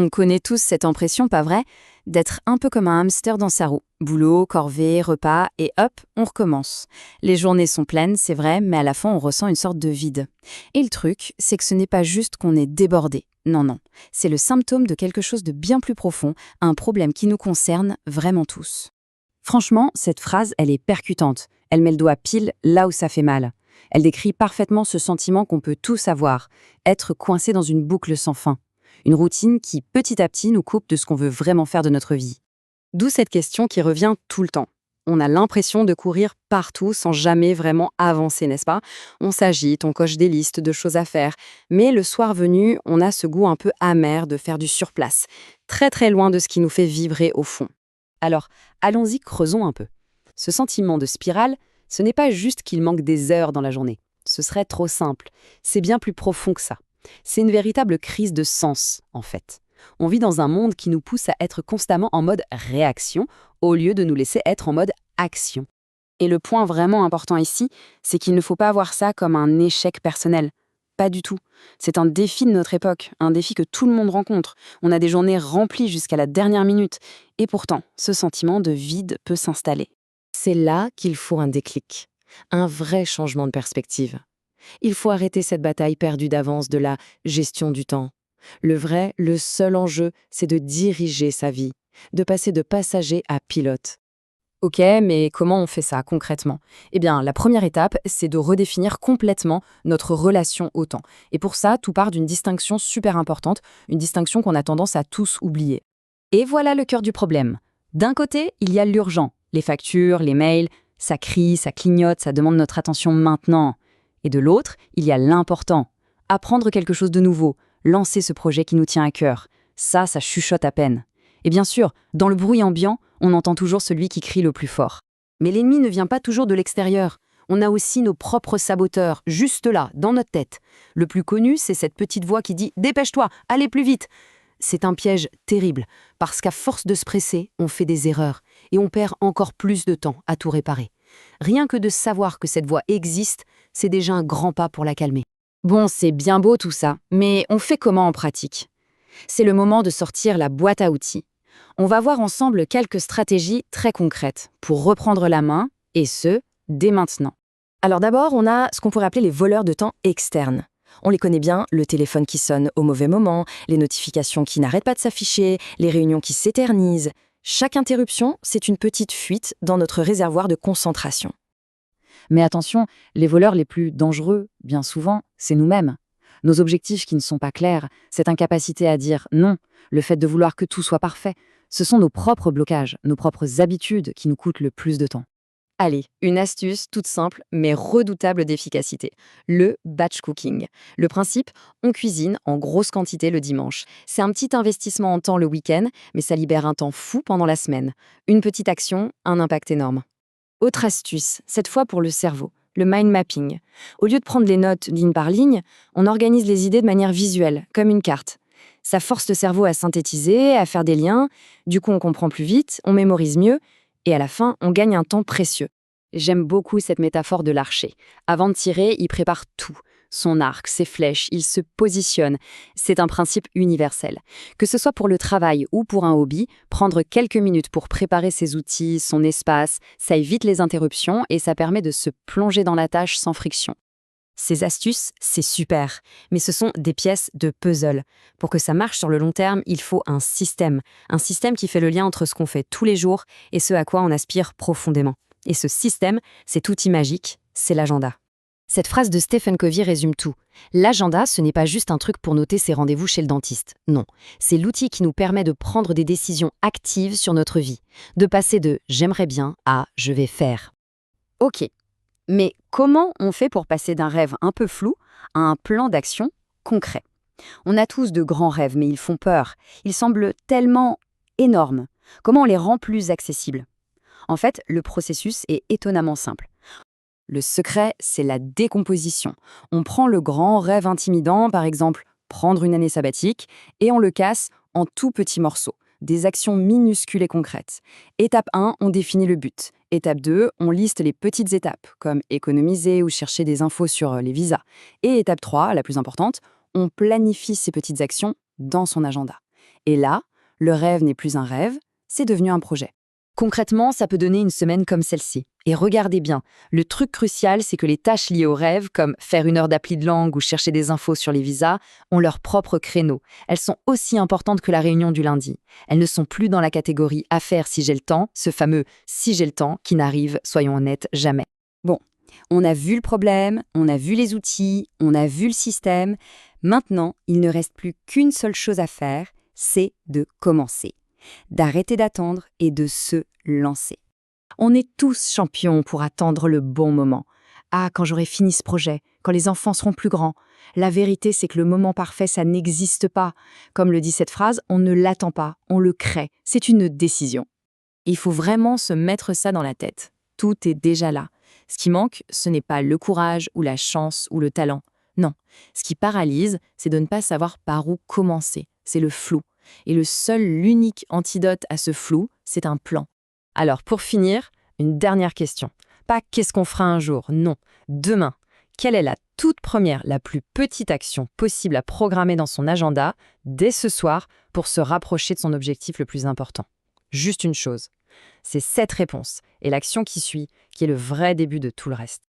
On connaît tous cette impression, pas vrai? D'être un peu comme un hamster dans sa roue. Boulot, corvée, repas, et hop, on recommence. Les journées sont pleines, c'est vrai, mais à la fin, on ressent une sorte de vide. Et le truc, c'est que ce n'est pas juste qu'on est débordé. Non, non. C'est le symptôme de quelque chose de bien plus profond, un problème qui nous concerne vraiment tous. Franchement, cette phrase, elle est percutante. Elle met le doigt pile là où ça fait mal. Elle décrit parfaitement ce sentiment qu'on peut tous avoir, être coincé dans une boucle sans fin. Une routine qui, petit à petit, nous coupe de ce qu'on veut vraiment faire de notre vie. D'où cette question qui revient tout le temps. On a l'impression de courir partout sans jamais vraiment avancer, n'est-ce pas? On s'agite, on coche des listes de choses à faire, mais le soir venu, on a ce goût un peu amer de faire du surplace, très très loin de ce qui nous fait vibrer au fond. Alors, allons-y, creusons un peu. Ce sentiment de spirale, ce n'est pas juste qu'il manque des heures dans la journée. Ce serait trop simple. C'est bien plus profond que ça. C'est une véritable crise de sens, en fait. On vit dans un monde qui nous pousse à être constamment en mode réaction, au lieu de nous laisser être en mode action. Et le point vraiment important ici, c'est qu'il ne faut pas voir ça comme un échec personnel. Pas du tout. C'est un défi de notre époque, un défi que tout le monde rencontre. On a des journées remplies jusqu'à la dernière minute. Et pourtant, ce sentiment de vide peut s'installer. C'est là qu'il faut un déclic, un vrai changement de perspective. Il faut arrêter cette bataille perdue d'avance de la gestion du temps. Le seul enjeu, c'est de diriger sa vie, de passer de passager à pilote. Ok, mais comment on fait ça concrètement? Eh bien, la première étape, c'est de redéfinir complètement notre relation au temps. Et pour ça, tout part d'une distinction super importante, une distinction qu'on a tendance à tous oublier. Et voilà le cœur du problème. D'un côté, il y a l'urgent, les factures, les mails, ça crie, ça clignote, ça demande notre attention maintenant. Et de l'autre, il y a l'important, apprendre quelque chose de nouveau, lancer ce projet qui nous tient à cœur. Ça chuchote à peine. Et bien sûr, dans le bruit ambiant, on entend toujours celui qui crie le plus fort. Mais l'ennemi ne vient pas toujours de l'extérieur. On a aussi nos propres saboteurs, juste là, dans notre tête. Le plus connu, c'est cette petite voix qui dit « Dépêche-toi, allez plus vite !» C'est un piège terrible, parce qu'à force de se presser, on fait des erreurs, et on perd encore plus de temps à tout réparer. Rien que de savoir que cette voix existe, c'est déjà un grand pas pour la calmer. Bon, c'est bien beau tout ça, mais on fait comment en pratique? C'est le moment de sortir la boîte à outils. On va voir ensemble quelques stratégies très concrètes pour reprendre la main, et ce, dès maintenant. Alors d'abord, on a ce qu'on pourrait appeler les voleurs de temps externes. On les connaît bien, le téléphone qui sonne au mauvais moment, les notifications qui n'arrêtent pas de s'afficher, les réunions qui s'éternisent. Chaque interruption, c'est une petite fuite dans notre réservoir de concentration. Mais attention, les voleurs les plus dangereux, bien souvent, c'est nous-mêmes. Nos objectifs qui ne sont pas clairs, cette incapacité à dire non, le fait de vouloir que tout soit parfait, ce sont nos propres blocages, nos propres habitudes qui nous coûtent le plus de temps. Allez, une astuce toute simple mais redoutable d'efficacité, le batch cooking. Le principe, on cuisine en grosse quantité le dimanche. C'est un petit investissement en temps le week-end, mais ça libère un temps fou pendant la semaine. Une petite action, un impact énorme. Autre astuce, cette fois pour le cerveau, le mind mapping. Au lieu de prendre les notes ligne par ligne, on organise les idées de manière visuelle, comme une carte. Ça force le cerveau à synthétiser, à faire des liens, du coup on comprend plus vite, on mémorise mieux, et à la fin, on gagne un temps précieux. J'aime beaucoup cette métaphore de l'archer. Avant de tirer, il prépare tout. Son arc, ses flèches, il se positionne. C'est un principe universel. Que ce soit pour le travail ou pour un hobby, prendre quelques minutes pour préparer ses outils, son espace, ça évite les interruptions et ça permet de se plonger dans la tâche sans friction. Ces astuces, c'est super, mais ce sont des pièces de puzzle. Pour que ça marche sur le long terme, il faut un système qui fait le lien entre ce qu'on fait tous les jours et ce à quoi on aspire profondément. Et ce système, cet outil magique, c'est l'agenda. Cette phrase de Stephen Covey résume tout. L'agenda, ce n'est pas juste un truc pour noter ses rendez-vous chez le dentiste. Non, c'est l'outil qui nous permet de prendre des décisions actives sur notre vie, de passer de « j'aimerais bien » à « je vais faire ». Ok, mais comment on fait pour passer d'un rêve un peu flou à un plan d'action concret? On a tous de grands rêves, mais ils font peur. Ils semblent tellement énormes. Comment on les rend plus accessibles? En fait, le processus est étonnamment simple. Le secret, c'est la décomposition. On prend le grand rêve intimidant, par exemple, prendre une année sabbatique, et on le casse en tout petits morceaux, des actions minuscules et concrètes. Étape 1, on définit le but. Étape 2, on liste les petites étapes, comme économiser ou chercher des infos sur les visas. Et étape 3, la plus importante, on planifie ces petites actions dans son agenda. Et là, le rêve n'est plus un rêve, c'est devenu un projet. Concrètement, ça peut donner une semaine comme celle-ci. Et regardez bien, le truc crucial, c'est que les tâches liées au rêve, comme faire 1 heure d'appli de langue ou chercher des infos sur les visas, ont leur propre créneau. Elles sont aussi importantes que la réunion du lundi. Elles ne sont plus dans la catégorie « à faire si j'ai le temps », ce fameux « si j'ai le temps » qui n'arrive, soyons honnêtes, jamais. Bon, on a vu le problème, on a vu les outils, on a vu le système. Maintenant, il ne reste plus qu'une seule chose à faire, c'est de commencer. D'arrêter d'attendre et de se lancer. On est tous champions pour attendre le bon moment. Ah, quand j'aurai fini ce projet, quand les enfants seront plus grands. La vérité, c'est que le moment parfait, ça n'existe pas. Comme le dit cette phrase, on ne l'attend pas, on le crée. C'est une décision. Il faut vraiment se mettre ça dans la tête. Tout est déjà là. Ce qui manque, ce n'est pas le courage ou la chance ou le talent. Non, ce qui paralyse, c'est de ne pas savoir par où commencer. C'est le flou. Et l'unique antidote à ce flou, c'est un plan. Alors, pour finir, une dernière question. Pas qu'est-ce qu'on fera un jour, non. Demain, quelle est la toute première, la plus petite action possible à programmer dans son agenda, dès ce soir, pour se rapprocher de son objectif le plus important? Juste une chose. C'est cette réponse et l'action qui suit qui est le vrai début de tout le reste.